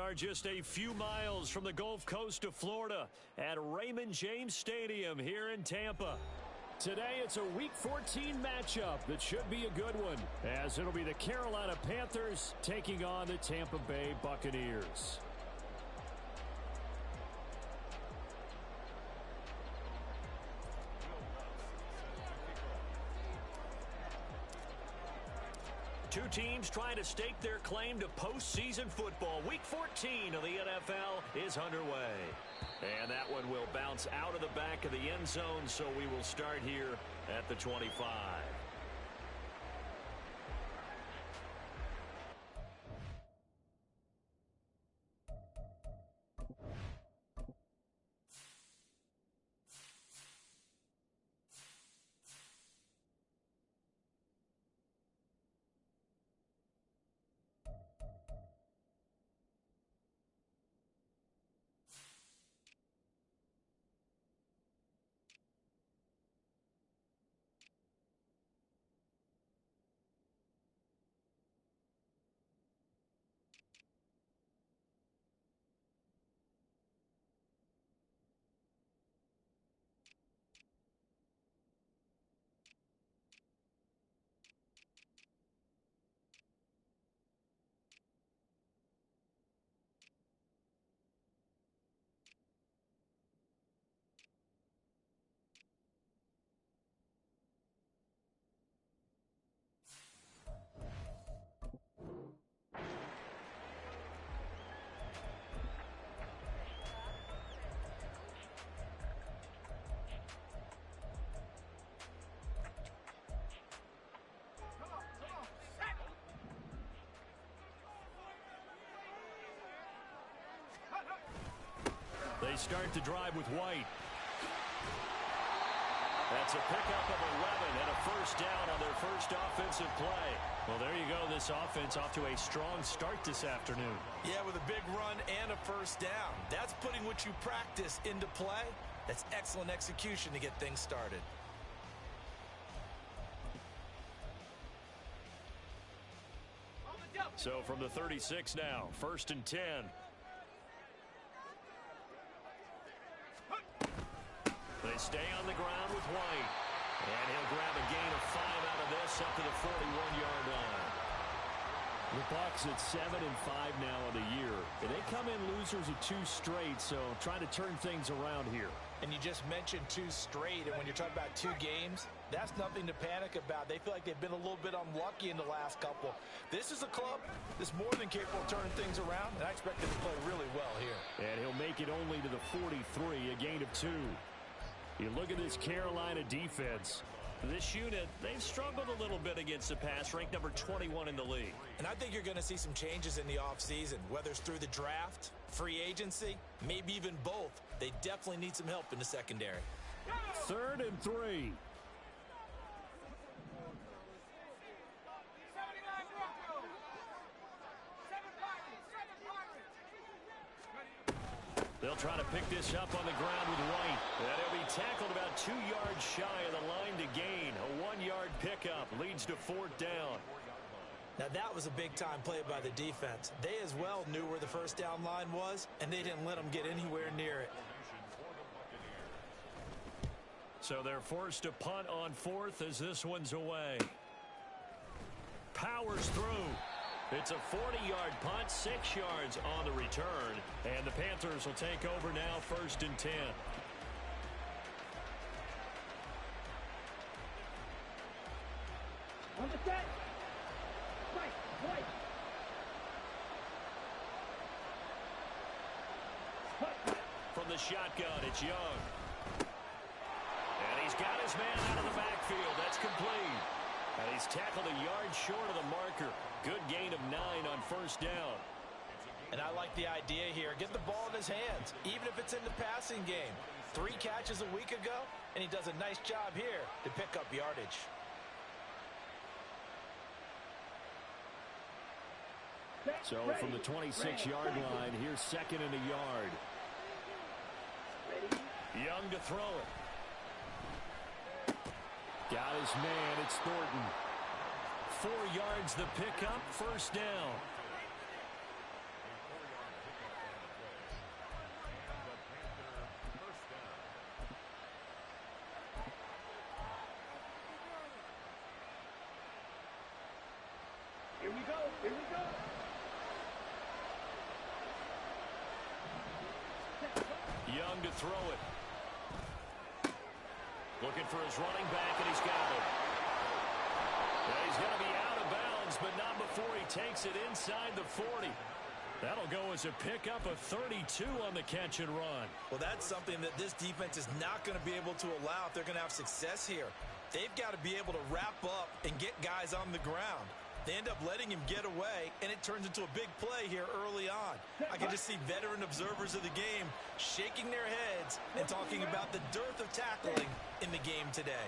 are just a few miles from the Gulf Coast of Florida at Raymond James Stadium here in Tampa. Today, it's a Week 14 matchup that should be a good one, as it'll be the Carolina Panthers taking on the Tampa Bay Buccaneers. Two teams trying to stake their claim to postseason football. Week 14 of the NFL is underway. And that one will bounce out of the back of the end zone, so we will start here at the 25. They start to drive with White. That's a pickup of 11 and a first down on their first offensive play. Well, there you go. This offense off to a strong start this afternoon. Yeah, with a big run and a first down. That's putting what you practice into play. That's excellent execution to get things started. So from the 36 now, 1st and 10. They stay on the ground with White. And he'll grab a gain of 5 out of this up to the 41-yard line. The Bucs at 7-5 now on the year. And they come in losers of 2 straight, so trying to turn things around here. And you just mentioned 2 straight, and when you're talking about 2 games, that's nothing to panic about. They feel like they've been a little bit unlucky in the last couple. This is a club that's more than capable of turning things around, and I expect them to play really well here. And he'll make it only to the 43, a gain of 2. You look at this Carolina defense. This unit, they've struggled a little bit against the pass, ranked number 21 in the league. And I think you're going to see some changes in the offseason, whether it's through the draft, free agency, maybe even both. They definitely need some help in the secondary. 3rd and 3. They'll try to pick this up on the ground with White. And he'll be tackled about 2 yards shy of the line to gain. A 1-yard pickup leads to 4th down. Now that was a big-time play by the defense. They as well knew where the first down line was, and they didn't let them get anywhere near it. So they're forced to punt on 4th as this one's away. Powers through. It's a 40-yard punt, 6 yards on the return. And the Panthers will take over now, 1st and 10. On the set. White. From the shotgun, it's Young. And he's got his man out of the backfield. That's complete. And he's tackled a yard short of the marker. Good gain of 9 on first down. And I like the idea here. Get the ball in his hands, even if it's in the passing game. 3 catches a week ago, and he does a nice job here to pick up yardage. So from the 26-yard line, here's 2nd and a yard. Young to throw it. Got his man. It's Thornton. 4 yards the pickup. First down. throw it. Looking for his running back, and he's got it. Yeah, he's going to be out of bounds, but not before he takes it inside the 40. That'll go as a pickup of 32 on the catch and run. Well, that's something that this defense is not going to be able to allow if they're going to have success here. They've got to be able to wrap up and get guys on the ground. They end up letting him get away, and it turns into a big play here early on. I can just see veteran observers of the game shaking their heads and talking about the dearth of tackling in the game today.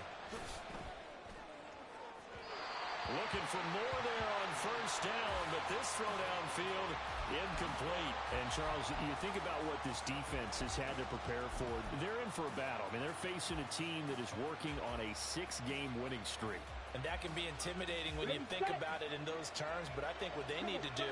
Looking for more there on first down, but this throw downfield incomplete. And, Charles, you think about what this defense has had to prepare for. They're in for a battle. I mean, they're facing a team that is working on a 6-game winning streak. And that can be intimidating when you think about it in those terms, but I think what they need to do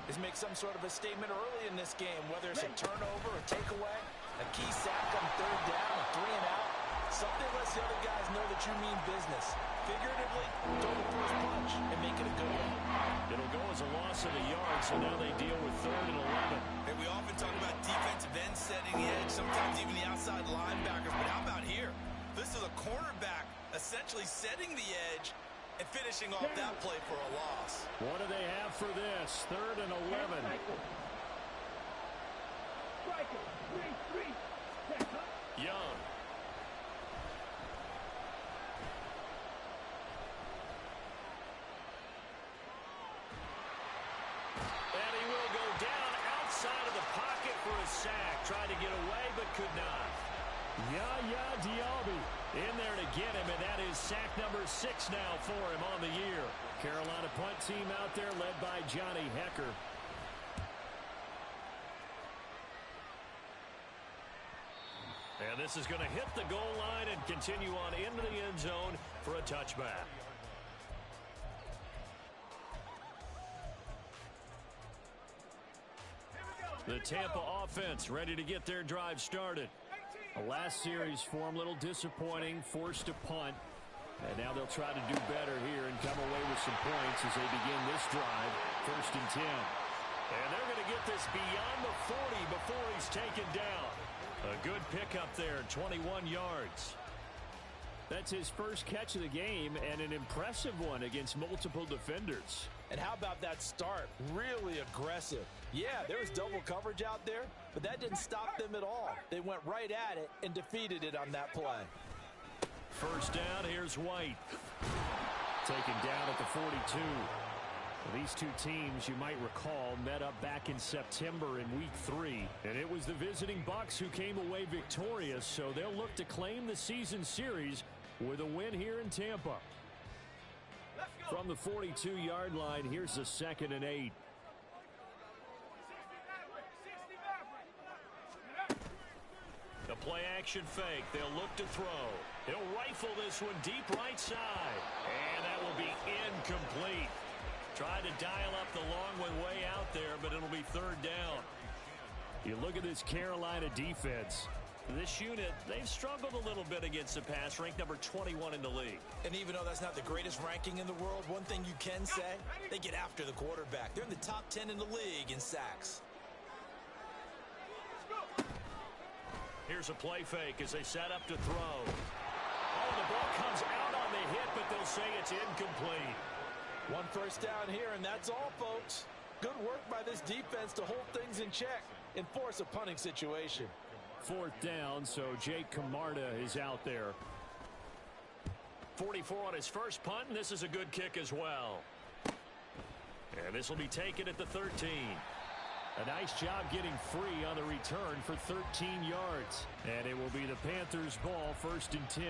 is make some sort of a statement early in this game, whether it's a turnover, a takeaway, a key sack on third down, a 3-and-out. Something lets the other guys know that you mean business. Figuratively, throw the first punch and make it a good one. It'll go as a loss of a yard, so now they deal with 3rd and 11. And we often talk about defensive ends setting the edge, sometimes even the outside linebackers, but how about here? This is a cornerback essentially setting the edge and finishing off that play for a loss. What do they have for this? 3rd and 11. Young. And he will go down outside of the pocket for a sack. Tried to get away, but could not. Yaya Diaby in there to get him, and that is sack number 6 now for him on the year. Carolina punt team out there led by Johnny Hekker. And this is going to hit the goal line and continue on into the end zone for a touchback. The Tampa offense ready to get their drive started. The last series for them, a little disappointing, forced a punt. And now they'll try to do better here and come away with some points as they begin this drive, 1st and 10. And they're going to get this beyond the 40 before he's taken down. A good pickup there, 21 yards. That's his first catch of the game and an impressive one against multiple defenders. And how about that start? Really aggressive. Yeah, there was double coverage out there, but that didn't stop them at all. They went right at it and defeated it on that play. First down, here's White. Taken down at the 42. Well, these two teams, you might recall, met up back in September in Week 3. And it was the visiting Bucs who came away victorious, so they'll look to claim the season series with a win here in Tampa. From the 42-yard line, here's a 2nd and 8. The play-action fake. They'll look to throw. He'll rifle this one deep right side. And that will be incomplete. Tried to dial up the long one way out there, but it'll be 3rd down. You look at this Carolina defense. This unit, they've struggled a little bit against the pass, ranked number 21 in the league. And even though that's not the greatest ranking in the world, one thing you can say, they get after the quarterback. They're in the top 10 in the league in sacks. Here's a play fake as they set up to throw. Oh, the ball comes out on the hit, but they'll say it's incomplete. 1 first down here, and that's all, folks. Good work by this defense to hold things in check and force a punting situation. 4th down, so Jake Camarda is out there. 44 on his first punt, and this is a good kick as well. And this will be taken at the 13. A nice job getting free on the return for 13 yards. And it will be the Panthers' ball, 1st and 10.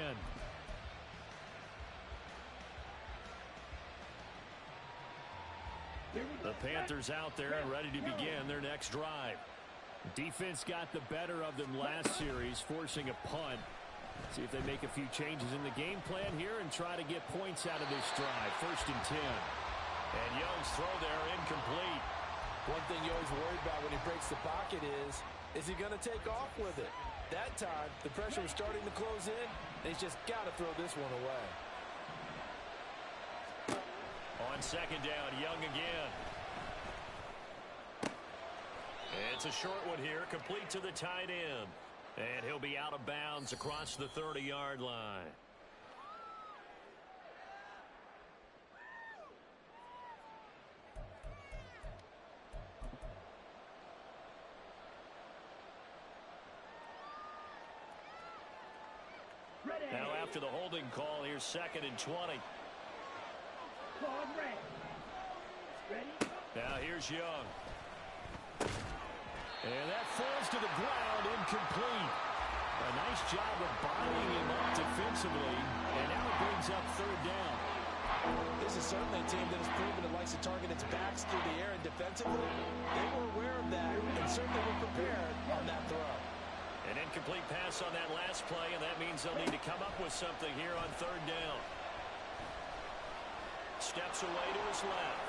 The Panthers out there and ready to begin their next drive. Defense got the better of them last series, forcing a punt. See if they make a few changes in the game plan here and try to get points out of this drive. 1st and 10. And Young's throw there incomplete. One thing you always worry about when he breaks the pocket is he going to take off with it? That time, the pressure was starting to close in, and he's just got to throw this one away. On 2nd down, Young again. It's a short one here, complete to the tight end. And he'll be out of bounds across the 30-yard line. Ready. Now after the holding call, here's 2nd and 20. Call red. Ready. Now here's Young. And that falls to the ground, incomplete. A nice job of binding him up defensively, and now it brings up 3rd down. This is certainly a team that has proven it likes to target its backs through the air and defensively. They were aware of that and certainly were prepared on that throw. An incomplete pass on that last play, and that means they'll need to come up with something here on 3rd down. Steps away to his left.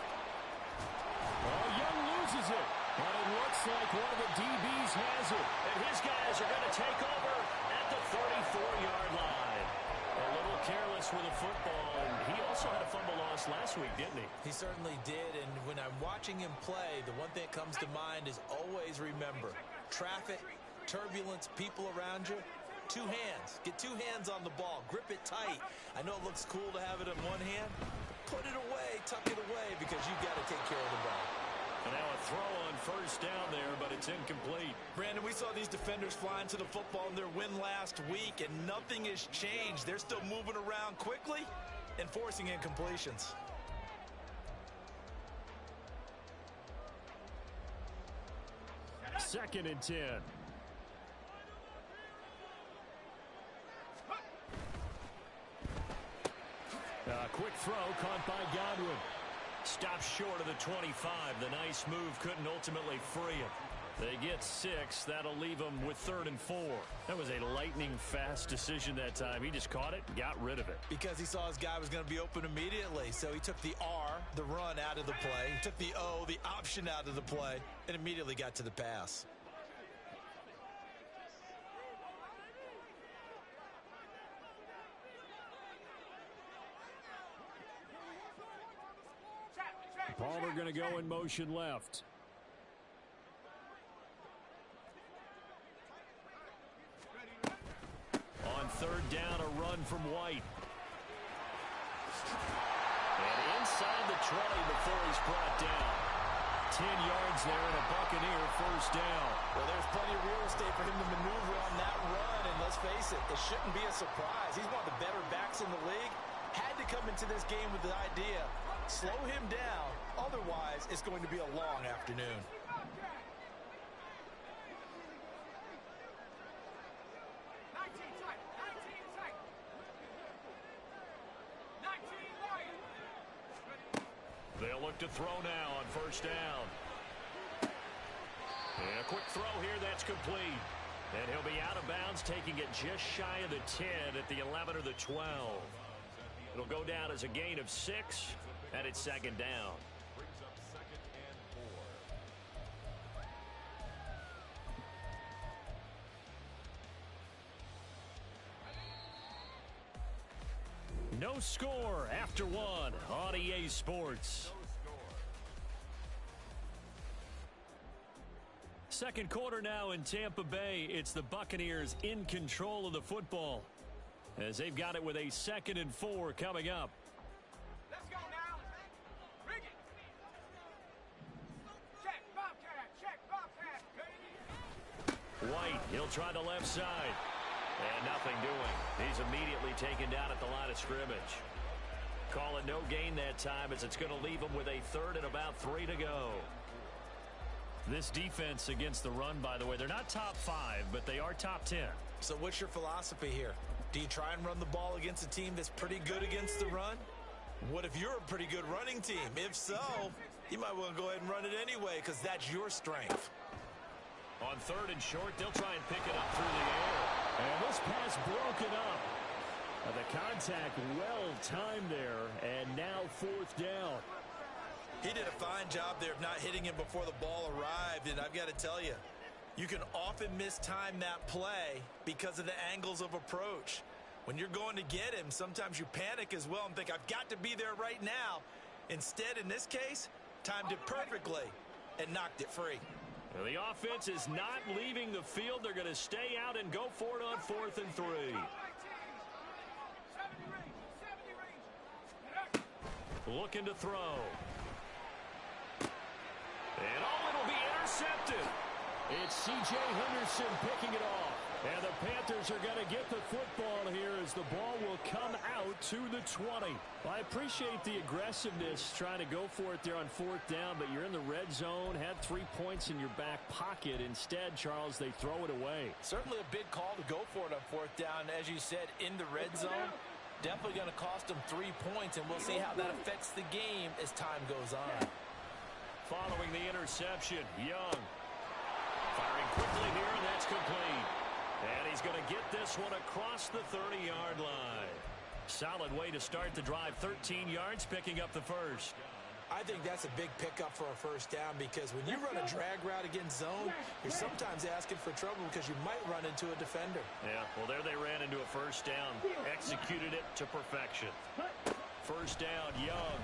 Oh, Young loses it, but it looks like one of the DBs has it. And his guys are going to take over at the 34-yard line. A little careless with the football, and he also had a fumble loss last week, didn't he? He certainly did, and when I'm watching him play, the one thing that comes to mind is always remember, traffic, turbulence, people around you, 2 hands. Get 2 hands on the ball. Grip it tight. I know it looks cool to have it in one hand. Put it away, tuck it away, because you've got to take care of the ball. And now a throw on 1st down there, but it's incomplete. Brandon, we saw these defenders flying to the football in their win last week, and nothing has changed. They're still moving around quickly and forcing incompletions. Second and 10. A quick throw caught by Godwin. Stops short of the 25. The nice move couldn't ultimately free him. They get 6. That'll leave them with 3rd and 4. That was a lightning-fast decision that time. He just caught it and got rid of it. Because he saw his guy was going to be open immediately. So he took the R, the run, out of the play. He took the O, the option, out of the play, and immediately got to the pass. Palmer going to go in motion left. On 3rd down, a run from White. And inside the 20 before he's brought down. 10 yards there and a Buccaneer 1st down. Well, there's plenty of real estate for him to maneuver on that run, and let's face it, it shouldn't be a surprise. He's one of the better backs in the league. Had to come into this game with the idea, slow him down, otherwise it's going to be a long afternoon. They'll look to throw now on 1st down. And a quick throw here, that's complete. And he'll be out of bounds, taking it just shy of the 10 at the 11 or the 12. It'll go down as a gain of 6, and it's 2nd down. No score after 1 on EA Sports. Second quarter now in Tampa Bay. It's the Buccaneers in control of the football, as they've got it with a 2nd and 4 coming up. Let's go now. Bring it. Check, Bobcat. Check, Bobcat. White, he'll try the left side. And nothing doing. He's immediately taken down at the line of scrimmage. Call it no gain that time, as it's going to leave him with a 3rd and about 3 to go. This defense against the run, by the way, they're not top 5, but they are top 10. So what's your philosophy here? Do you try and run the ball against a team that's pretty good against the run? What if you're a pretty good running team? If so, you might want to go ahead and run it anyway, because that's your strength. On 3rd and short, they'll try and pick it up through the air. And this pass broken up. The contact well timed there, and now 4th down. He did a fine job there of not hitting him before the ball arrived, and I've got to tell you, you can often mistime that play because of the angles of approach. When you're going to get him, sometimes you panic as well and think, I've got to be there right now. Instead, in this case, timed it perfectly and knocked it free. Well, the offense is not leaving the field. They're going to stay out and go for it on 4th and 3. 70 range. Looking to throw. And it'll be intercepted. It's C.J. Henderson picking it off. And the Panthers are going to get the football here as the ball will come out to the 20. I appreciate the aggressiveness trying to go for it there on 4th down, but you're in the red zone, had 3 points in your back pocket. Instead, Charles, they throw it away. Certainly a big call to go for it on 4th down. As you said, in the red zone, definitely going to cost them 3 points, and we'll see how that affects the game as time goes on. Following the interception, Young firing quickly here, and that's complete. And he's going to get this one across the 30-yard line. Solid way to start the drive. 13 yards, picking up the first. I think that's a big pickup for a first down because when you run a drag route against zone, you're sometimes asking for trouble because you might run into a defender. Yeah, well, there they ran into a first down. Executed it to perfection. First down, Young.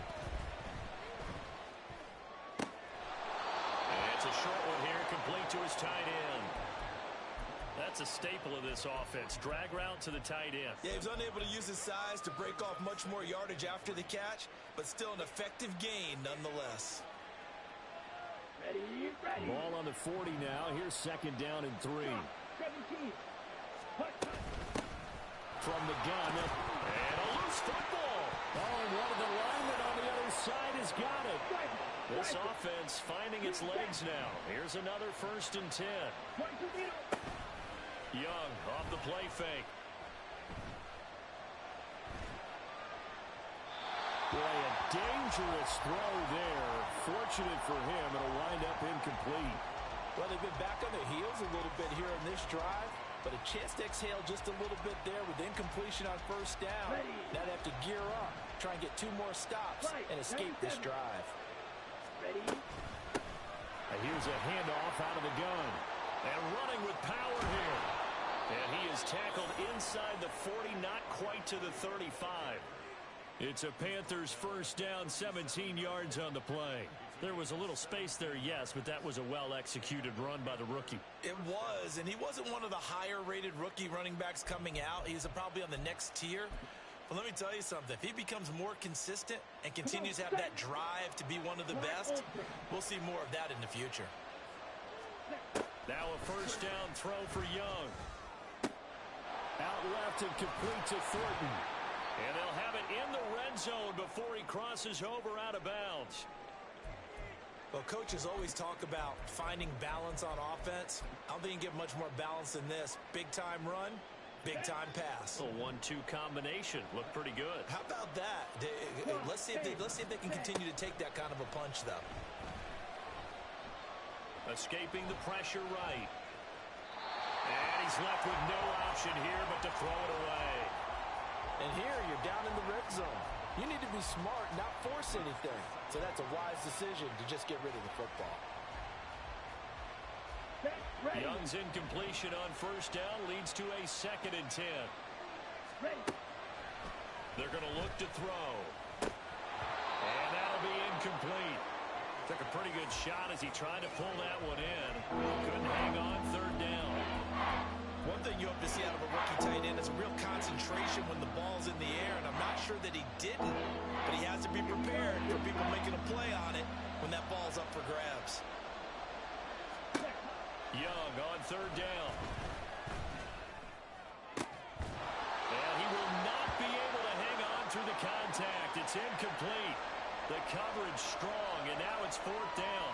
And it's a short one here, complete to his tight end. That's a staple of this offense. Drag route to the tight end. Yeah, he was unable to use his size to break off much more yardage after the catch, but still an effective gain nonetheless. Ready. Ball on the 40 now. Here's 2nd down and 3. 17. From the gun. And a loose football. Oh, and one of the linemen on the other side has got it. This offense finding its legs now. Here's another 1st and 10. Young off the play fake. Boy, a dangerous throw there. Fortunate for him, it'll wind up incomplete. Well, they've been back on their heels a little bit here in this drive, but a chance to exhale just a little bit there with incompletion on 1st down. Now they have to gear up, try and get 2 more stops, and escape this drive. Here's a handoff out of the gun. And running with power here. And he is tackled inside the 40, not quite to the 35. It's a Panthers first down, 17 yards on the play. There was a little space there, yes, but that was a well-executed run by the rookie. It was, and he wasn't one of the higher-rated rookie running backs coming out. He's probably on the next tier. But let me tell you something. If he becomes more consistent and continues to have that drive to be one of the best, we'll see more of that in the future. Now a first down throw for Young. Out left and complete to Thornton. And they'll have it in the red zone before he crosses over out of bounds. Well, coaches always talk about finding balance on offense. I don't think you can get much more balance than this. Big-time run, big-time pass. A 1-2 combination. Looked pretty good. How about that? Let's see if they can continue to take that kind of a punch, though. Escaping the pressure right. And he's left with no option here but to throw it away. And here you're down in the red zone. You need to be smart, not force anything. So that's a wise decision to just get rid of the football. Young's incompletion on first down leads to a 2nd and 10. They're going to look to throw. And that'll be incomplete. Took a pretty good shot as he tried to pull that one in. Couldn't hang on 3rd down. One thing you hope to see out of a rookie tight end is a real concentration when the ball's in the air, and I'm not sure that he didn't, but he has to be prepared for people making a play on it when that ball's up for grabs. Young on 3rd down. And he will not be able to hang on through the contact. It's incomplete. The coverage strong, and now it's 4th down.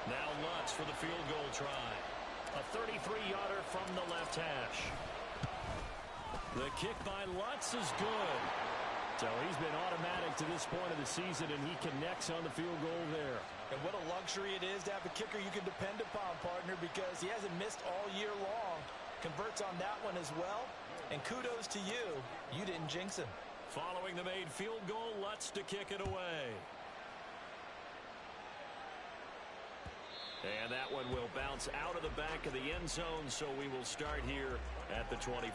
Now Lutz for the field goal try. A 33-yarder from the left hash. The kick by Lutz is good. So he's been automatic to this point of the season, and he connects on the field goal there. And what a luxury it is to have a kicker you can depend upon, partner, because he hasn't missed all year long. Converts on that one as well. And kudos to you. You didn't jinx him. Following the made field goal, Lutz to kick it away. And that one will bounce out of the back of the end zone, so we will start here at the 25.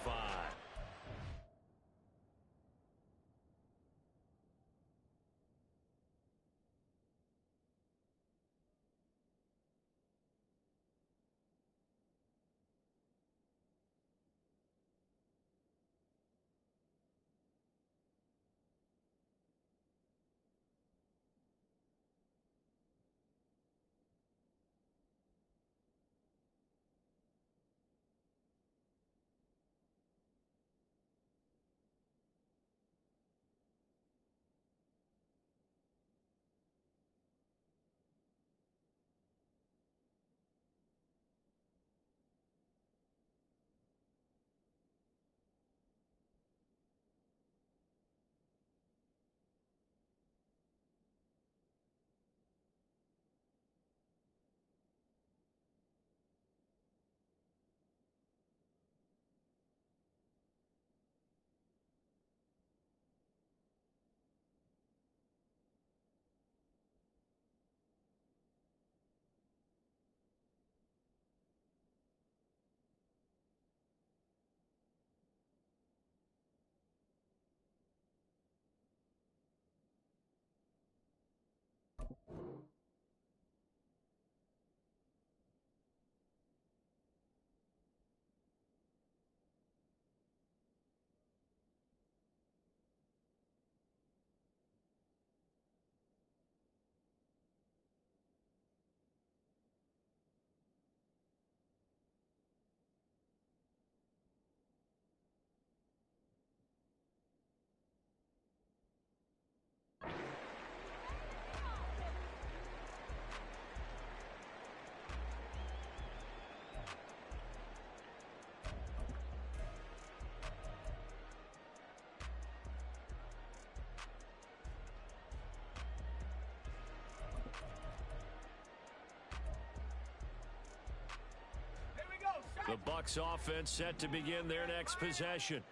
The Bucs offense set to begin their next possession.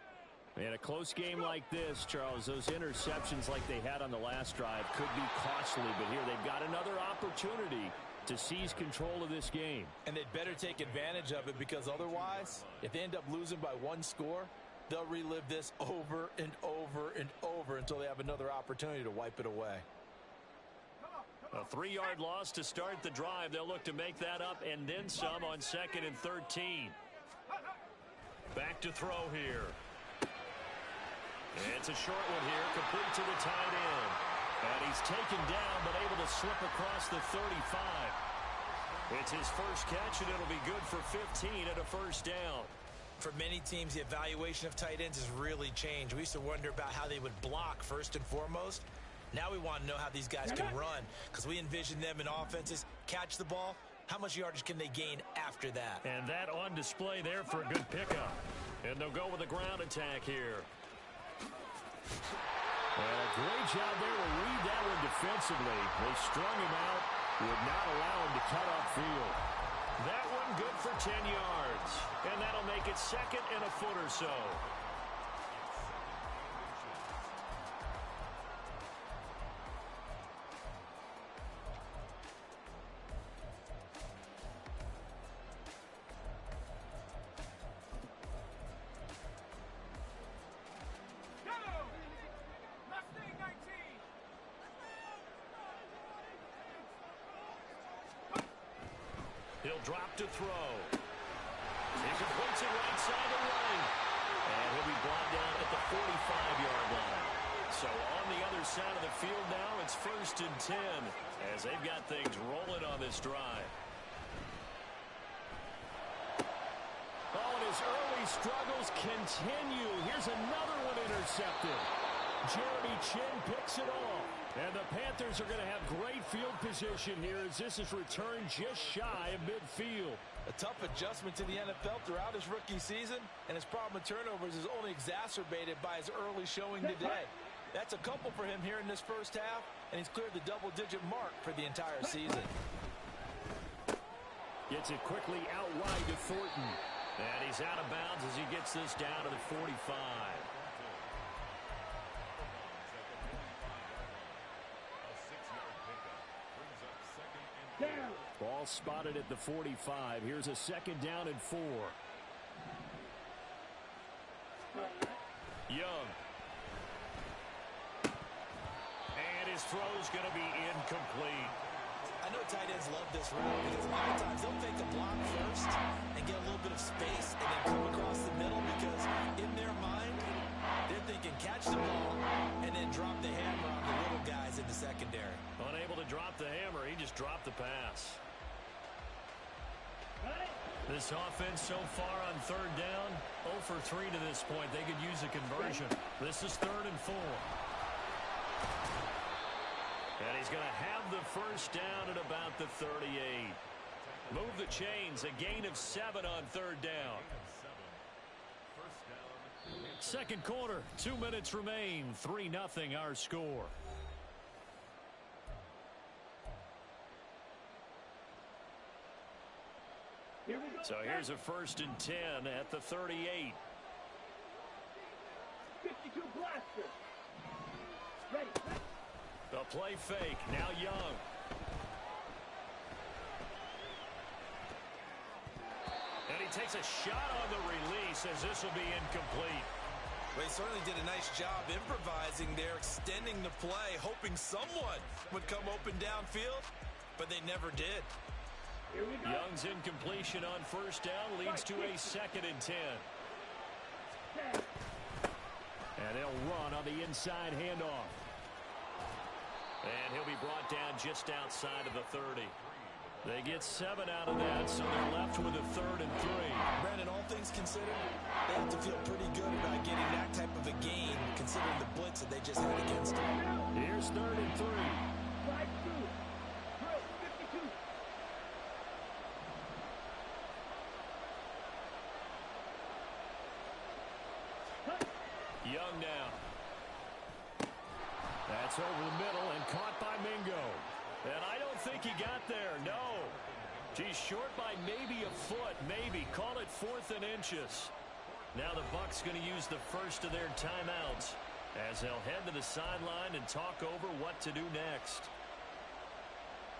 In a close game like this, Charles, those interceptions like they had on the last drive could be costly, but here they've got another opportunity to seize control of this game. And they'd better take advantage of it, because otherwise, if they end up losing by one score, they'll relive this over and over and over until they have another opportunity to wipe it away. A 3-yard loss to start the drive. They'll look to make that up and then some on 2nd and 13. Back to throw here. It's a short one here, complete to the tight end. And he's taken down, but able to slip across the 35. It's his first catch, and it'll be good for 15 and a first down. For many teams, the evaluation of tight ends has really changed. We used to wonder about how they would block first and foremost. Now we want to know how these guys can run, because we envision them in offenses catch the ball. How much yardage can they gain after that? And that on display there for a good pickup. And they'll go with a ground attack here. And a great job there to read that one defensively. They strung him out, would not allow him to cut off field. That one good for 10 yards. And that'll make it 2nd and a foot or so. He'll drop to throw. He completes it right side of the lane. And he'll be brought down at the 45-yard line. So on the other side of the field now, it's 1st and 10 as they've got things rolling on this drive. Oh, and his early struggles continue. Here's another one intercepted. Jeremy Chinn picks it off. And the Panthers are going to have great field position here as this is returned just shy of midfield. A tough adjustment to the NFL throughout his rookie season, and his problem with turnovers is only exacerbated by his early showing today. That's a couple for him here in this first half, and he's cleared the double-digit mark for the entire season. Gets it quickly out wide to Thornton. And he's out of bounds as he gets this down to the 45. Ball spotted at the 45. Here's a 2nd down and 4. Young. And his throw's going to be incomplete. I know tight ends love this route because a lot of times they'll fake a block first and get a little bit of space and then come across the middle, because in their mind, they're thinking catch the ball and then drop the hammer on the little guys in the secondary. Unable to drop the hammer, he just dropped the pass. This offense so far on 3rd down, 0 for 3 to this point. They could use a conversion. This is 3rd and 4. And he's going to have the first down at about the 38. Move the chains, a gain of 7 on 3rd down. 2nd quarter, 2 minutes remain, 3-0 our score. So here's a 1st and 10 at the 38. 52 blaster. Ready. The play fake. Now Young. And he takes a shot on the release as this will be incomplete. Well, he certainly did a nice job improvising there, extending the play, hoping someone would come open downfield, but they never did. Young's incompletion on 1st down leads to a 2nd and 10. And they'll run on the inside handoff. And he'll be brought down just outside of the 30. They get 7 out of that, so they're left with a 3rd and 3. Brandon, all things considered, they have to feel pretty good about getting that type of a gain, considering the blitz that they just had against them. Here's 3rd and 3. 5-2. Drill 52. Young now. That's over the middle and caught by Mingo. And I don't think he got there, no. She's short by maybe a foot, maybe. Call it 4th and inches. Now the Bucs going to use the first of their timeouts as they'll head to the sideline and talk over what to do next.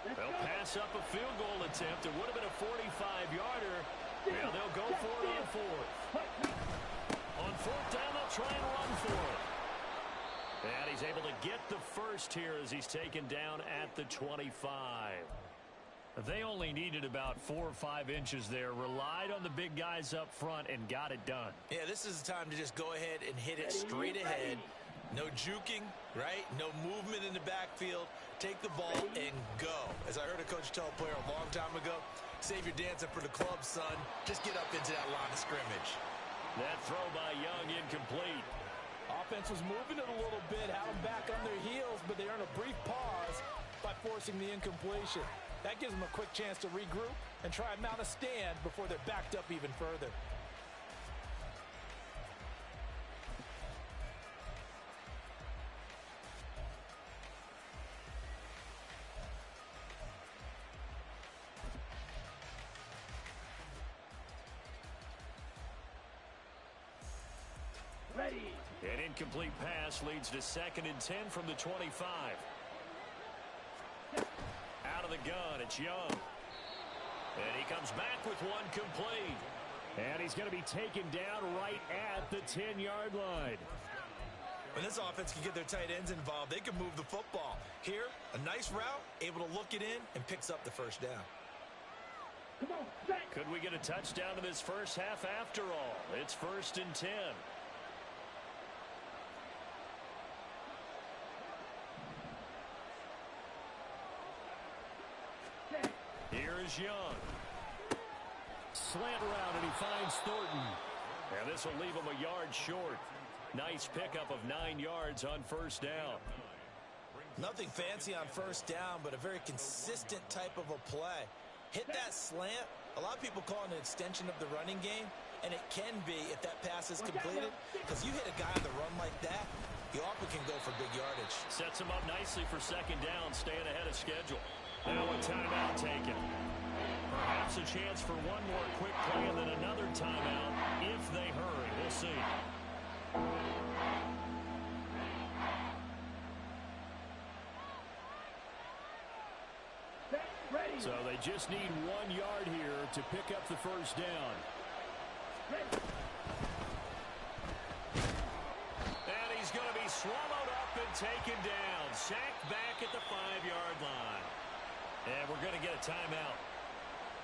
They'll pass up a field goal attempt. It would have been a 45-yarder. Now they'll go for it on 4th. On 4th down, they'll try and run for it. And he's able to get the first here as he's taken down at the 25. They only needed about 4 or 5 inches there, relied on the big guys up front, and got it done. Yeah, this is the time to just go ahead and hit it straight ahead. No juking, right? No movement in the backfield. Take the ball and go. As I heard a coach tell a player a long time ago, save your dancing for the club, son. Just get up into that line of scrimmage. That throw by Young incomplete. Offense was moving it a little bit, had them back on their heels, but they earned a brief pause by forcing the incompletion. That gives them a quick chance to regroup and try and mount a stand before they're backed up even further. Ready. An incomplete pass leads to 2nd and 10 from the 25. Out of the gun, it's Young. And he comes back with one complete. And he's going to be taken down right at the 10-yard line. When this offense can get their tight ends involved, they can move the football. Here, a nice route, able to look it in, and picks up the first down. Come on, set. Could we get a touchdown in this first half after all? It's 1st and 10. Here is Young. Slant route, and he finds Thornton. And this will leave him a yard short. Nice pickup of 9 yards on 1st down. Nothing fancy on 1st down, but a very consistent type of a play. Hit that slant. A lot of people call it an extension of the running game, and it can be if that pass is completed, because you hit a guy on the run like that, you often can go for big yardage. Sets him up nicely for 2nd down, staying ahead of schedule. Now a timeout taken. Perhaps a chance for one more quick play and then another timeout if they hurry. We'll see. Ready. So they just need 1 yard here to pick up the first down. Ready. And he's going to be swallowed up and taken down. Sacked back at the 5-yard line. And we're going to get a timeout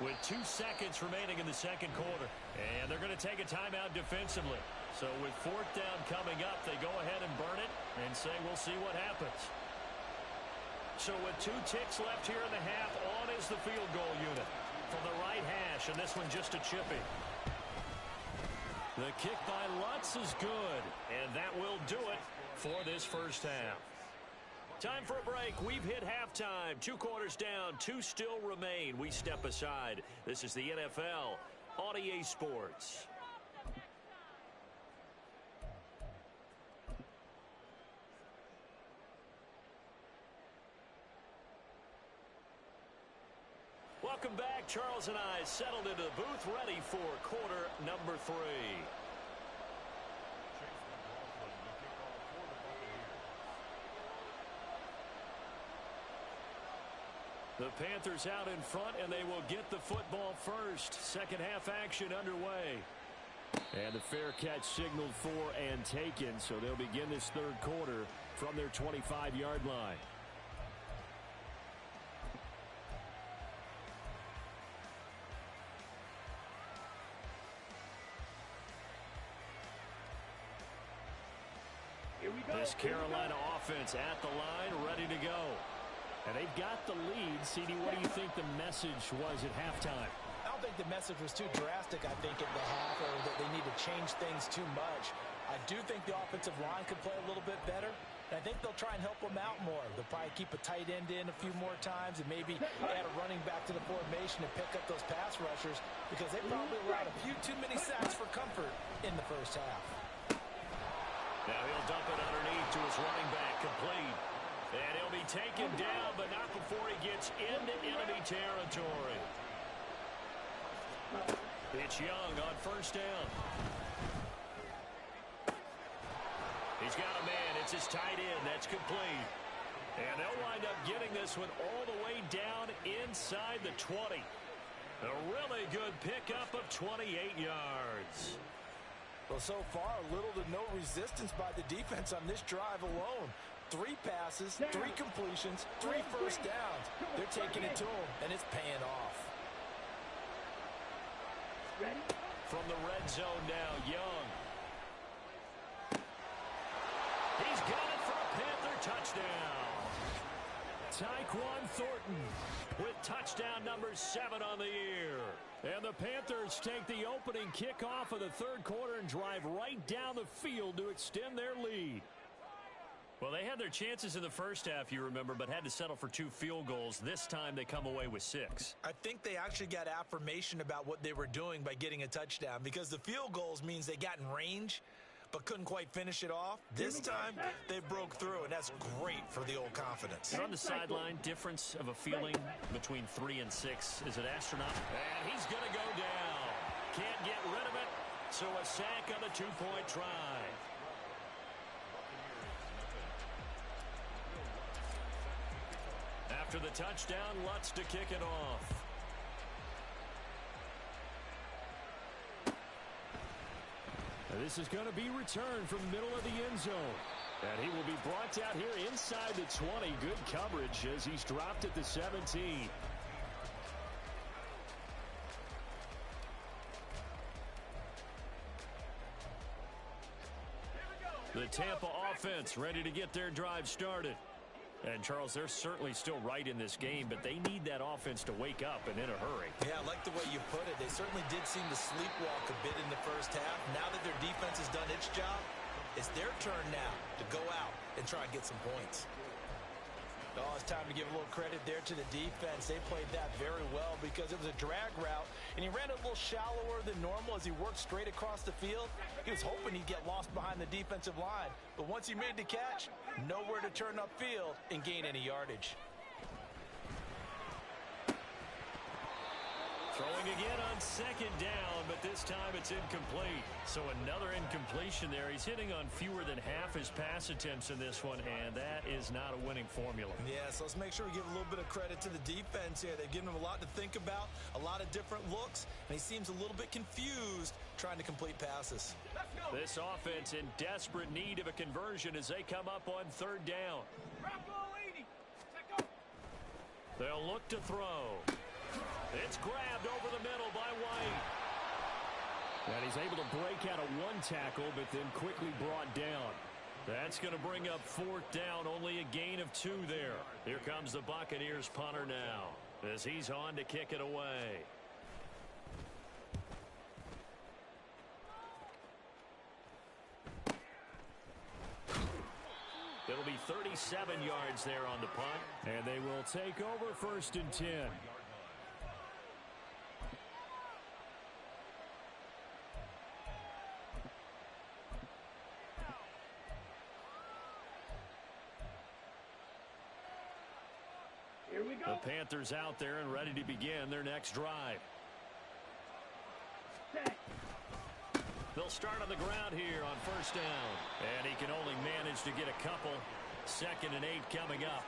with 2 seconds remaining in the 2nd quarter. And they're going to take a timeout defensively. So with 4th down coming up, they go ahead and burn it and say we'll see what happens. So with 2 ticks left here in the half, on is the field goal unit from the right hash, and this one just a chippy. The kick by Lutz is good, and that will do it for this first half. Time for a break. We've hit halftime. 2 quarters down, 2 still remain. We step aside. This is the NFL on EA Sports. Welcome back. Charles and I settled into the booth, ready for quarter number 3. The Panthers out in front, and they will get the football first. 2nd half action underway. And the fair catch signaled for and taken, so they'll begin this 3rd quarter from their 25-yard line. Here we go. This Carolina offense at the line, ready to go. And they've got the lead. CD, what do you think the message was at halftime? I don't think the message was too drastic, I think, at the half, or that they need to change things too much. I do think the offensive line could play a little bit better, and I think they'll try and help them out more. They'll probably keep a tight end in a few more times and maybe add a running back to the formation and pick up those pass rushers, because they probably allowed a few too many sacks for comfort in the first half. Now he'll dump it underneath to his running back, complete. And he'll be taken down, but not before he gets into enemy territory. It's Young on first down. He's got a man. It's his tight end. That's complete. And they'll wind up getting this one all the way down inside the 20. A really good pickup of 28 yards. Well, so far, little to no resistance by the defense on this drive alone. 3 passes, 3 completions, 3 first downs. They're taking it to him, and it's paying off. Ready? From the red zone now, Young. He's got it for a Panther touchdown. Tyquan Thornton with touchdown number 7 on the year. And the Panthers take the opening kickoff of the third quarter and drive right down the field to extend their lead. Well, they had their chances in the first half, you remember, but had to settle for 2 field goals. This time they come away with 6. I think they actually got affirmation about what they were doing by getting a touchdown, because the field goals means they got in range but couldn't quite finish it off. This time they broke through, and that's great for the old confidence. And on the sideline, difference of a feeling between 3 and 6 is an astronaut. And he's going to go down. Can't get rid of it, so a sack on the 2-point try. After the touchdown, Lutz to kick it off. Now this is going to be returned from the middle of the end zone. And he will be brought out here inside the 20. Good coverage as he's dropped at the 17. The Tampa offense ready to get their drive started. And, Charles, they're certainly still right in this game, but they need that offense to wake up and in a hurry. Yeah, I like the way you put it. They certainly did seem to sleepwalk a bit in the first half. Now that their defense has done its job, it's their turn now to go out and try and get some points. Oh, it's time to give a little credit there to the defense. They played that very well because it was a drag route, and he ran a little shallower than normal as he worked straight across the field. He was hoping he'd get lost behind the defensive line, but once he made the catch, nowhere to turn upfield and gain any yardage. Throwing again on second down, but this time it's incomplete. So another incompletion there. He's hitting on fewer than half his pass attempts in this one, and that is not a winning formula. Yeah, so let's make sure we give a little bit of credit to the defense here. They've given him a lot to think about, a lot of different looks, and he seems a little bit confused trying to complete passes. This offense in desperate need of a conversion as they come up on third down. They'll look to throw. It's grabbed over the middle by White. And he's able to break out of 1 tackle, but then quickly brought down. That's going to bring up 4th down, only a gain of 2 there. Here comes the Buccaneers punter now as he's on to kick it away. It'll be 37 yards there on the punt, and they will take over 1st and 10. Here we go. The Panthers out there and ready to begin their next drive. Set. They'll start on the ground here on 1st down. And he can only manage to get a couple. 2nd and 8 coming up.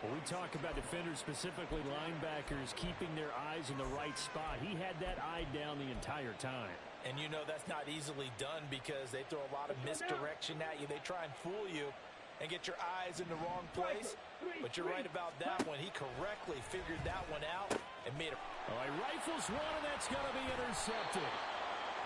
When we talk about defenders, specifically linebackers, keeping their eyes in the right spot, he had that eye down the entire time. And you know that's not easily done because they throw a lot of misdirection at you. They try and fool you and get your eyes in the wrong place. But you're right about that one. He correctly figured that one out and made it. All right, rifles one, and that's going to be intercepted.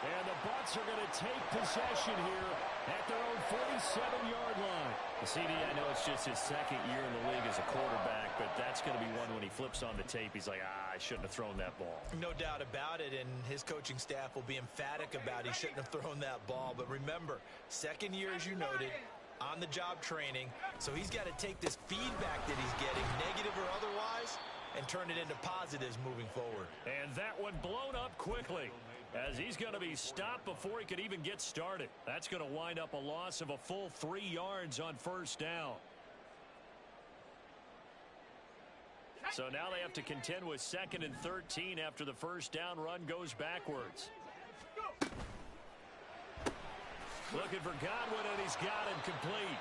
And the Bucs are going to take possession here at their own 47-yard line. CD, I know it's just his 2nd year in the league as a quarterback, but that's going to be one when he flips on the tape. He's like, I shouldn't have thrown that ball. No doubt about it, and his coaching staff will be emphatic about he shouldn't have thrown that ball. But remember, 2nd year, as you noted, on-the-job training, so he's got to take this feedback that he's getting, negative or otherwise, and turn it into positives moving forward. And that one blown up quickly, as he's going to be stopped before he could even get started. That's going to wind up a loss of a full 3 yards on 1st down. So now they have to contend with 2nd and 13 after the first down run goes backwards. Looking for Godwin, and he's got him complete.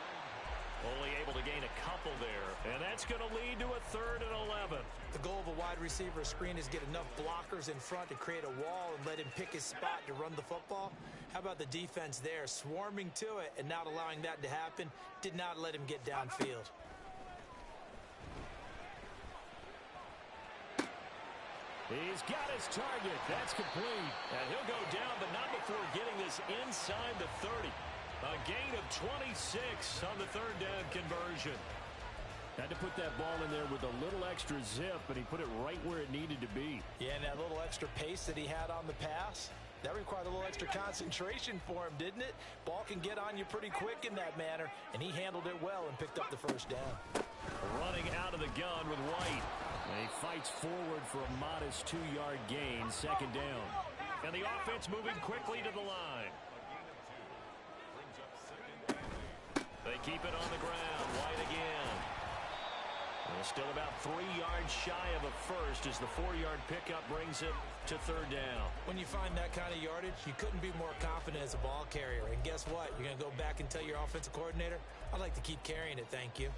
Only able to gain a couple there, and that's going to lead to a 3rd and 11. The goal of a wide receiver screen is get enough blockers in front to create a wall and let him pick his spot to run the football. How about the defense there, swarming to it and not allowing that to happen? Did not let him get downfield. He's got his target. That's complete. And he'll go down, but not before getting this inside the 30. A gain of 26 on the 3rd down conversion. Had to put that ball in there with a little extra zip, but he put it right where it needed to be. Yeah, and that little extra pace that he had on the pass, that required a little extra concentration for him, didn't it? Ball can get on you pretty quick in that manner, and he handled it well and picked up the first down. Running out of the gun with White. And he fights forward for a modest 2-yard gain, 2nd down. And the offense moving quickly to the line. They keep it on the ground. White again. And still about 3 yards shy of a first as the 4-yard pickup brings it to 3rd down. When you find that kind of yardage, you couldn't be more confident as a ball carrier. And guess what? You're going to go back and tell your offensive coordinator, I'd like to keep carrying it, thank you.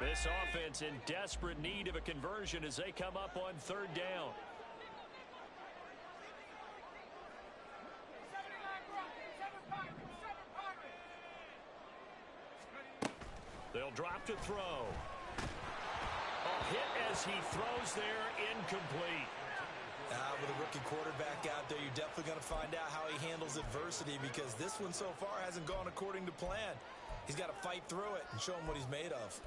This offense in desperate need of a conversion as they come up on 3rd down. They'll drop to throw. A hit as he throws there, incomplete. With a rookie quarterback out there, you're definitely going to find out how he handles adversity, because this one so far hasn't gone according to plan. He's got to fight through it and show him what he's made of.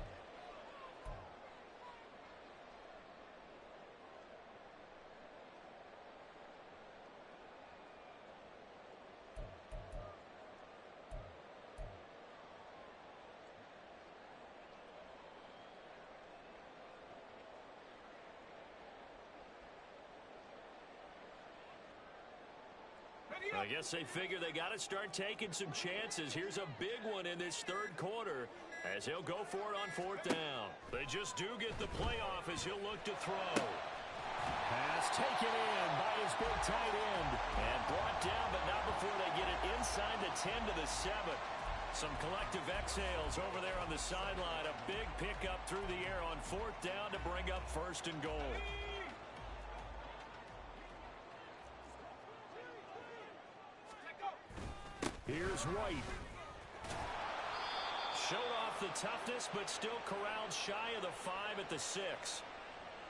I guess they figure they got to start taking some chances. Here's a big one in this 3rd quarter as he'll go for it on 4th down. They just do get the playoff as he'll look to throw. Pass taken in by his big tight end and brought down, but not before they get it inside the 10 to the 7. Some collective exhales over there on the sideline. A big pickup through the air on 4th down to bring up 1st and goal. Here's White. Showed off the toughness, but still corralled shy of the 5 at the 6.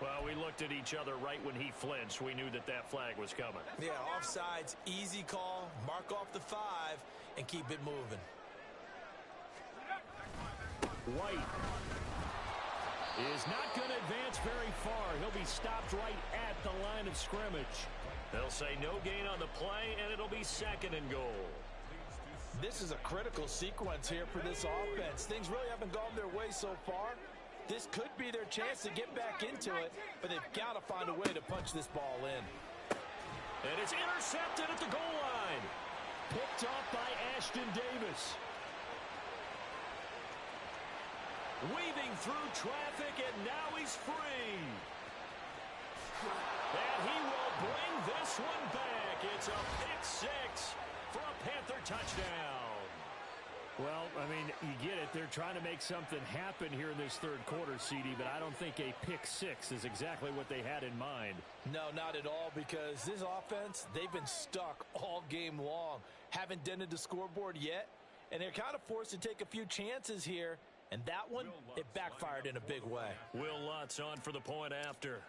Well, we looked at each other right when he flinched. We knew that that flag was coming. Yeah, offsides, easy call, mark off the 5, and keep it moving. White is not going to advance very far. He'll be stopped right at the line of scrimmage. They'll say no gain on the play, and it'll be 2nd and goal. This is a critical sequence here for this offense. Things really haven't gone their way so far. This could be their chance to get back into it, but they've got to find a way to punch this ball in. And it's intercepted at the goal line. Picked off by Ashton Davis. Weaving through traffic, and now he's free. And he will bring this one back. It's a pick-6 for a Panther touchdown. Well, I mean, you get it. They're trying to make something happen here in this 3rd quarter, CD, but I don't think a pick-6 is exactly what they had in mind. No, not at all, because this offense, they've been stuck all game long. Haven't dented the scoreboard yet, and they're kind of forced to take a few chances here, and that one, it backfired in a big way. Will Lutz on for the point after.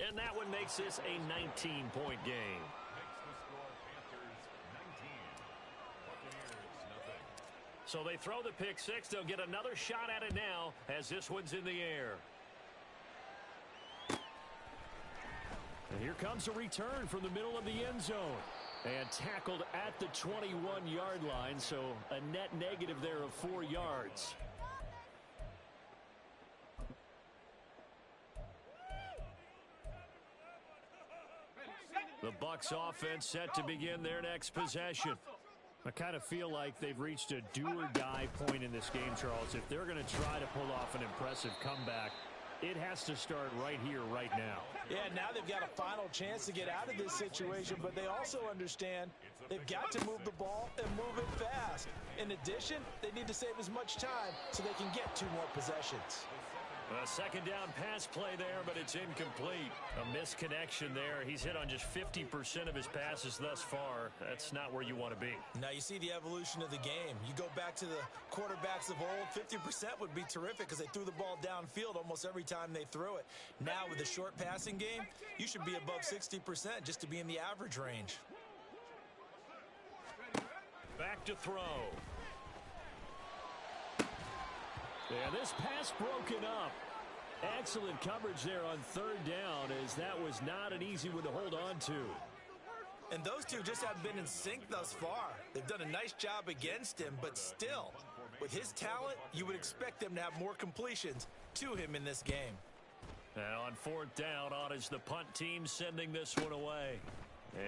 And that one makes this a 19-point game. So they throw the pick-6. They'll get another shot at it now as this one's in the air. And here comes a return from the middle of the end zone. And tackled at the 21-yard line, so a net negative there of 4 yards. The Bucs offense set to begin their next possession. I kind of feel like they've reached a do-or-die point in this game, Charles. If they're going to try to pull off an impressive comeback, it has to start right here, right now. Yeah, now they've got a final chance to get out of this situation, but they also understand they've got to move the ball and move it fast. In addition, they need to save as much time so they can get 2 more possessions. A second down pass play there, but it's incomplete. A misconnection there. He's hit on just 50% of his passes thus far. That's not where you want to be. Now you see the evolution of the game. You go back to the quarterbacks of old, 50% would be terrific because they threw the ball downfield almost every time they threw it. Now with the short passing game, you should be above 60% just to be in the average range. Back to throw. And this pass broken up. Excellent coverage there on third down, as that was not an easy one to hold on to. And those two just haven't been in sync thus far. They've done a nice job against him, but still, with his talent, you would expect them to have more completions to him in this game. And on fourth down, on is the punt team sending this one away.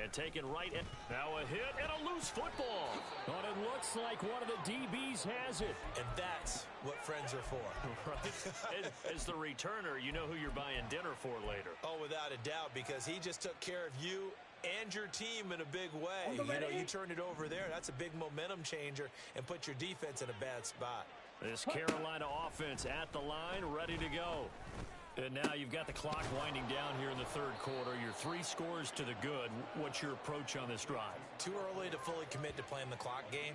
And taken right in. Now a hit and a loose football. But it looks like one of the DBs has it. And that's what friends are for. Right. As the returner, you know who you're buying dinner for later. Oh, without a doubt, because he just took care of you and your team in a big way. You know, you turned it over there. That's a big momentum changer and put your defense in a bad spot. This Carolina offense at the line, ready to go. And now you've got the clock winding down here in the third quarter. You're 3 scores to the good. What's your approach on this drive? Too early to fully commit to playing the clock game.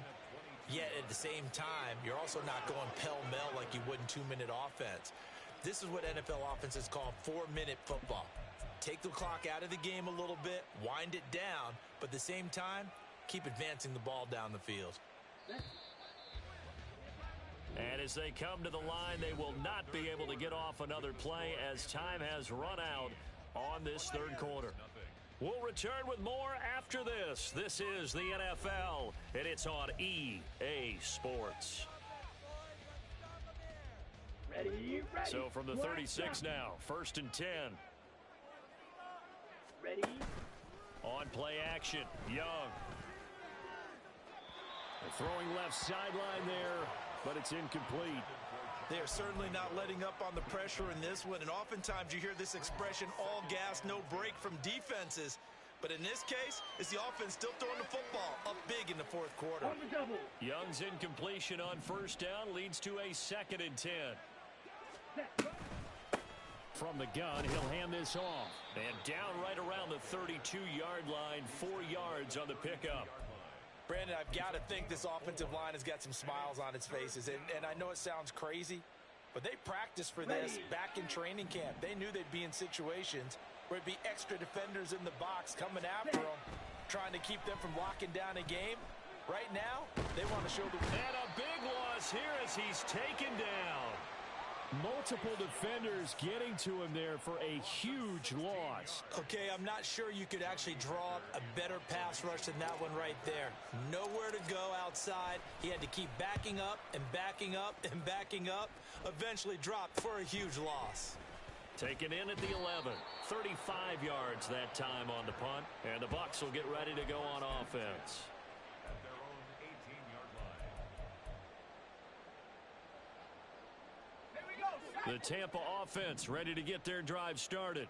Yet at the same time, you're also not going pell-mell like you would in 2-minute offense. This is what NFL offenses call 4-minute football. Take the clock out of the game a little bit, wind it down, but at the same time, keep advancing the ball down the field. And as they come to the line, they will not be able to get off another play as time has run out on this third quarter. We'll return with more after this. This is the NFL, and it's on EA Sports. Ready. So from the 36 now, 1st and 10. Ready. On play action, Young. They're throwing left sideline there, but it's incomplete. They are certainly not letting up on the pressure in this one, and oftentimes you hear this expression, all gas, no break from defenses. But in this case, it's the offense still throwing the football up big in the fourth quarter. On the double. Young's incompletion on first down leads to a 2nd and 10. From the gun, he'll hand this off. And down right around the 32-yard line, 4 yards on the pickup. Brandon, I've got to think this offensive line has got some smiles on its faces. And I know it sounds crazy, but they practiced for this back in training camp. They knew they'd be in situations where it'd be extra defenders in the box coming after them, trying to keep them from locking down a game. Right now, they want to show the... And a big loss here as he's taken down. Multiple defenders getting to him there for a huge loss. Okay, I'm not sure you could actually draw up a better pass rush than that one right there. Nowhere to go outside. He had to keep backing up and backing up and backing up. Eventually dropped for a huge loss. Taken in at the 11. 35 yards that time on the punt. And the Bucs will get ready to go on offense. The Tampa offense ready to get their drive started.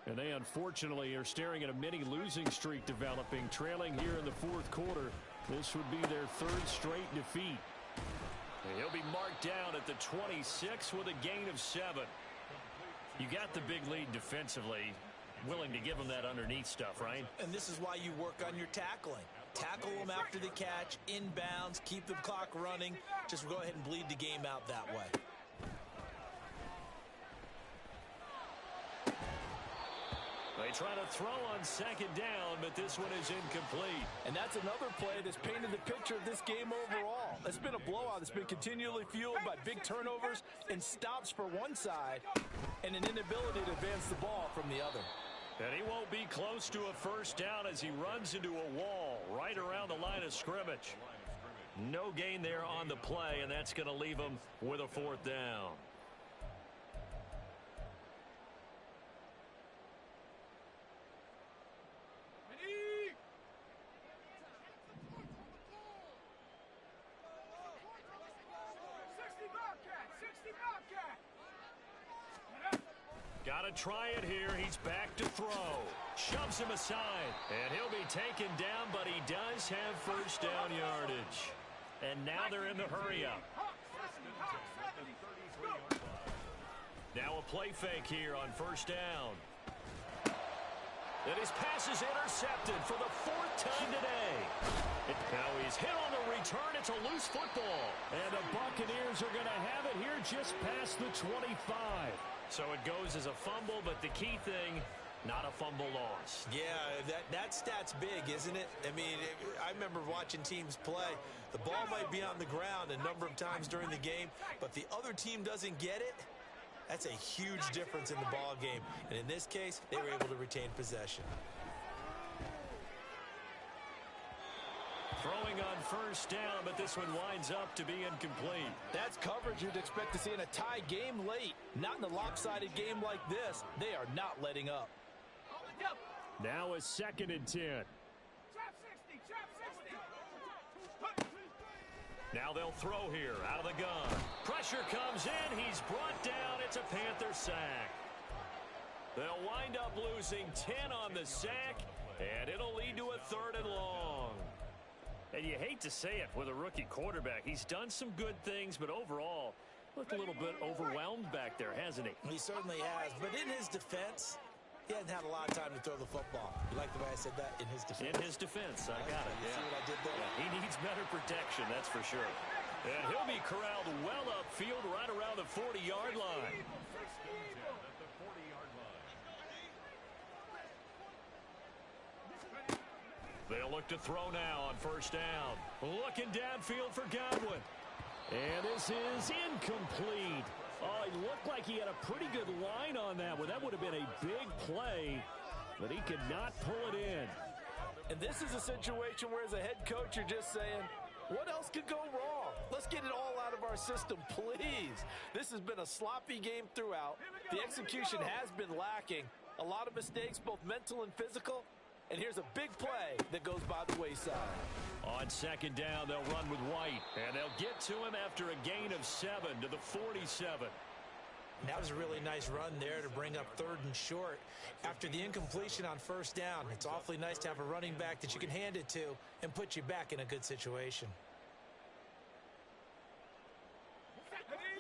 And they unfortunately are staring at a mini losing streak developing, trailing here in the fourth quarter. This would be their 3rd straight defeat. And he'll be marked down at the 26 with a gain of 7. You got the big lead defensively. Willing to give them that underneath stuff, right? And this is why you work on your tackling. Tackle them after the catch, inbounds, keep the clock running. Just go ahead and bleed the game out that way. They try to throw on 2nd down, but this one is incomplete. And that's another play that's painted the picture of this game overall. It's been a blowout that's been continually fueled by big turnovers and stops for one side and an inability to advance the ball from the other. And he won't be close to a first down as he runs into a wall right around the line of scrimmage. No gain there on the play, and that's going to leave him with a 4th down. Got to try it here. He's back to throw. Shoves him aside. And he'll be taken down, but he does have first down yardage. And now they're in the hurry-up. Now a play fake here on first down. And his pass is intercepted for the 4th time today. Now he's hit on the return. It's a loose football. And the Buccaneers are going to have it here just past the 25. So it goes as a fumble, but the key thing, not a fumble loss. Yeah, that stat's big, isn't it? I mean, I remember watching teams play. The ball might be on the ground a number of times during the game, but the other team doesn't get it. That's a huge difference in the ball game. And in this case, they were able to retain possession. Throwing on first down, but this one winds up to be incomplete. That's coverage you'd expect to see in a tie game late. Not in a lopsided game like this. They are not letting up. Now a 2nd and 10. Now they'll throw here out of the gun. Pressure comes in. He's brought down. It's a Panther sack. They'll wind up losing 10 on the sack, and it'll lead to a 3rd and long. And you hate to say it with a rookie quarterback. He's done some good things, but overall, looked a little bit overwhelmed back there, hasn't he? He certainly has. But in his defense, he hasn't had a lot of time to throw the football. You like the way I said that? In his defense. In his defense. I got it. You see what I did there? Yeah, he needs better protection, that's for sure. And he'll be corralled well upfield right around the 40-yard line. They'll look to throw now on first down. Looking downfield for Godwin. And this is incomplete. Oh, it looked like he had a pretty good line on that one. That would have been a big play, but he could not pull it in. And this is a situation where as a head coach, you're just saying, what else could go wrong? Let's get it all out of our system, please. This has been a sloppy game throughout. The execution has been lacking. A lot of mistakes, both mental and physical. And here's a big play that goes by the wayside. On 2nd down, they'll run with White. And they'll get to him after a gain of 7 to the 47. That was a really nice run there to bring up 3rd and short. After the incompletion on first down, it's awfully nice to have a running back that you can hand it to and put you back in a good situation.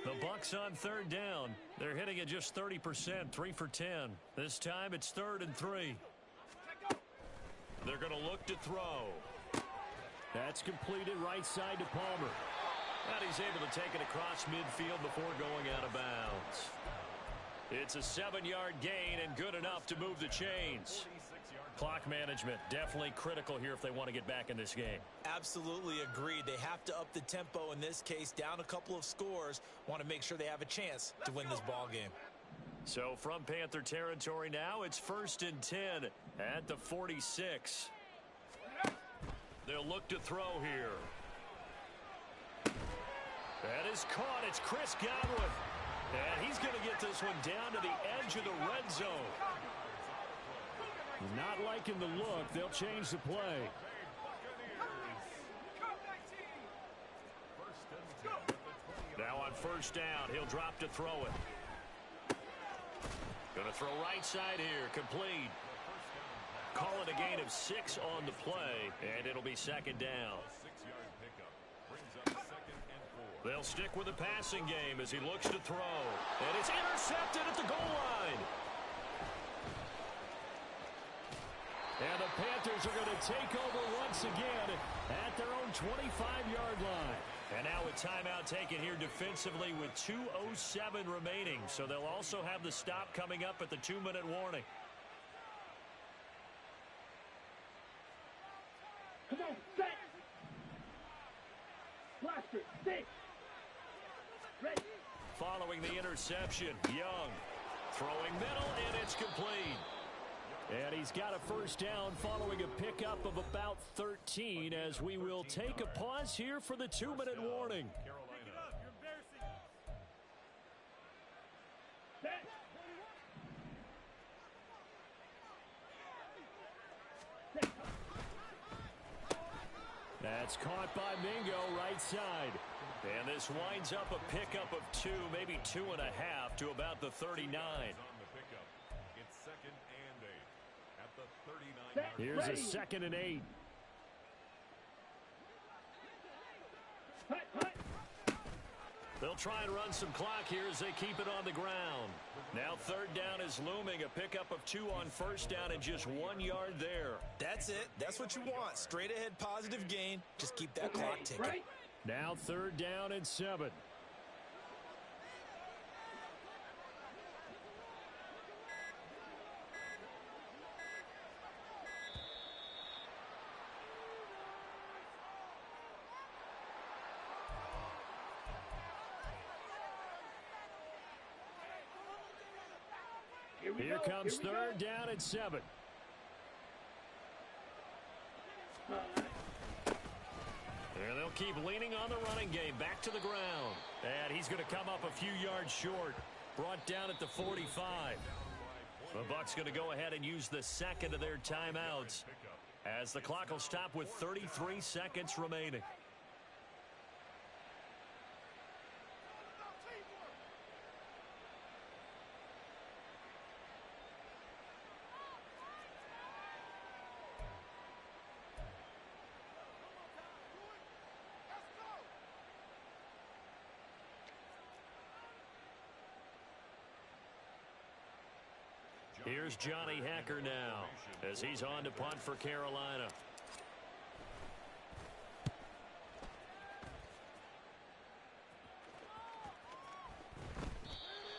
The Bucs on 3rd down. They're hitting it just 30%, 3 for 10. This time it's 3rd and 3. They're going to look to throw. That's completed right side to Palmer. And he's able to take it across midfield before going out of bounds. It's a 7-yard gain and good enough to move the chains. Clock management definitely critical here if they want to get back in this game. Absolutely agreed. They have to up the tempo in this case, down a couple of scores. Want to make sure they have a chance to win this ball game. So from Panther territory now, it's 1st and 10 at the 46. They'll look to throw here. That is caught. It's Chris Godwin. And he's going to get this one down to the edge of the red zone. Not liking the look. They'll change the play. Now on first down, he'll drop to throw it. Going to throw right side here. Complete. Call it a gain of 6 on the play, and it'll be 2nd down. They'll stick with the passing game as he looks to throw. And it's intercepted at the goal line. And the Panthers are going to take over once again at their own 25-yard line. And now a timeout taken here defensively with 2:07 remaining. So they'll also have the stop coming up at the 2-minute warning. Come on, set. Blaster, stick. Ready. Following the interception, Young throwing middle, and it's complete. And he's got a first down following a pickup of about 13 as we will take a pause here for the 2-minute warning. Set. That's caught by Mingo right side. And this winds up a pickup of 2, maybe 2.5 to about the 39. 2nd and 8 at the 39-yard line. Here's a 2nd and 8. They'll try and run some clock here as they keep it on the ground. Now 3rd down is looming. A pickup of 2 on 1st down and just 1 yard there. That's it. That's what you want. Straight ahead positive gain. Just keep that clock ticking. Now 3rd down and 7. Here comes 3rd down and 7. And they'll keep leaning on the running game. Back to the ground. And he's going to come up a few yards short. Brought down at the 45. The Bucs going to go ahead and use the 2nd of their timeouts as the clock will stop with 33 seconds remaining. Here's Johnny Hacker now as he's on to punt for Carolina.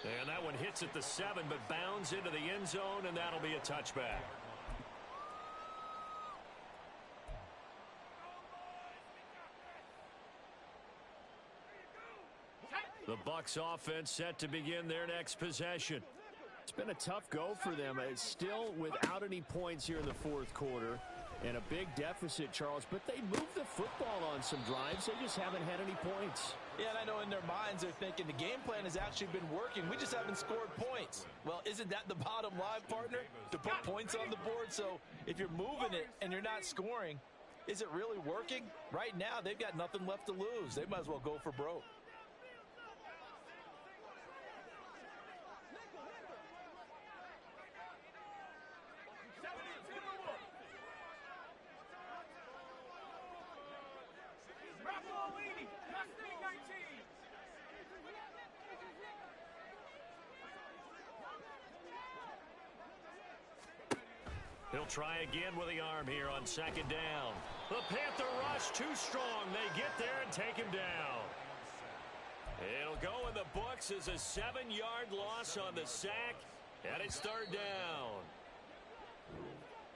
And that one hits at the 7 but bounds into the end zone, and that'll be a touchback. The Bucs offense set to begin their next possession. It's been a tough go for them. It's still without any points here in the 4th quarter and a big deficit, Charles, but they moved the football on some drives. They just haven't had any points. Yeah, and I know in their minds they're thinking the game plan has actually been working. We just haven't scored points. Well, isn't that the bottom line, partner? To put points on the board. So if you're moving it and you're not scoring, is it really working? Right now, they've got nothing left to lose. They might as well go for broke. He'll try again with the arm here on 2nd down. The Panther rush too strong. They get there and take him down. It'll go in the books as a 7-yard loss on the sack, and it's 3rd down.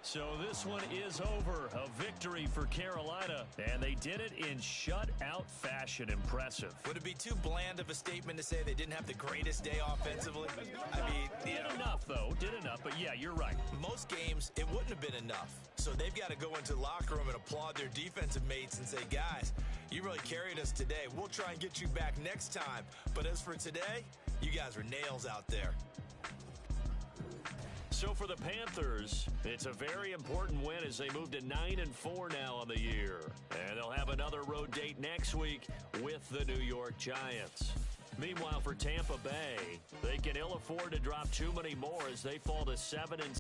So this one is over. A victory for Carolina, and they did it in shutout fashion. Impressive. Would it be too bland of a statement to say they didn't have the greatest day offensively? I mean, did enough, though. Did enough, but yeah, you're right. Most games, it wouldn't have been enough. So they've got to go into the locker room and applaud their defensive mates and say, guys, you really carried us today. We'll try and get you back next time. But as for today, you guys were nails out there. So for the Panthers, it's a very important win as they move to 9-4 now on the year. And they'll have another road date next week with the New York Giants. Meanwhile, for Tampa Bay, they can ill afford to drop too many more as they fall to 7-6.